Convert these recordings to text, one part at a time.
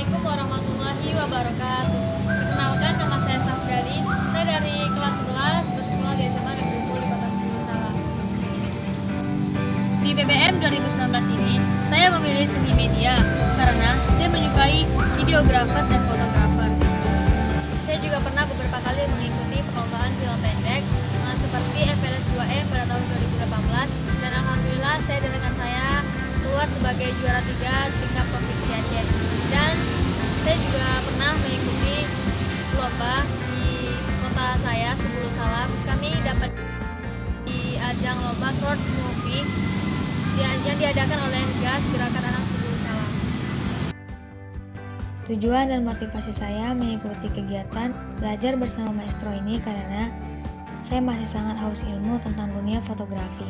Assalamualaikum warahmatullahi wabarakatuh. Perkenalkan, nama saya Safdali. Saya dari kelas 11 bersekolah di SMA Negeri 10 di Kota Sepuluh Salam. Di PBM 2019 ini, saya memilih seni media karena saya menyukai videografer dan fotografer. Saya juga pernah beberapa kali mengikuti perlombaan film pendek seperti FLS 2M pada tahun 2018, dan alhamdulillah saya dan rekan saya keluar sebagai juara 3 tingkat provinsi Aceh. Dan saya juga pernah mengikuti lomba di kota saya, Sepuluh Salam. Kami dapat di ajang lomba short movie yang diadakan oleh GAS, Gerakan Anak Sepuluh Salam. Tujuan dan motivasi saya mengikuti kegiatan belajar bersama maestro ini karena saya masih sangat haus ilmu tentang dunia fotografi.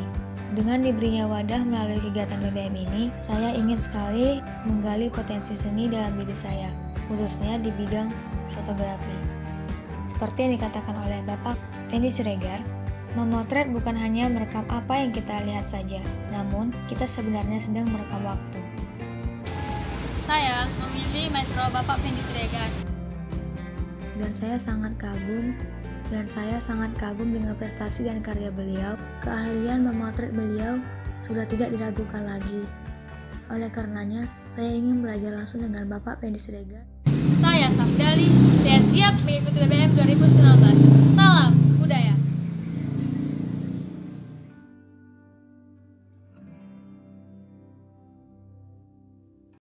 Dengan diberinya wadah melalui kegiatan BBM ini, saya ingin sekali menggali potensi seni dalam diri saya, khususnya di bidang fotografi. Seperti yang dikatakan oleh Bapak Fendi Siregar, memotret bukan hanya merekam apa yang kita lihat saja, namun kita sebenarnya sedang merekam waktu. Saya memilih maestro Bapak Fendi Siregar. Dan saya sangat kagum dengan prestasi dan karya beliau. Keahlian memotret beliau sudah tidak diragukan lagi. Oleh karenanya, saya ingin belajar langsung dengan Bapak Fendi Siregar. Saya Safdali, saya siap mengikuti BBM 2019. Salam budaya.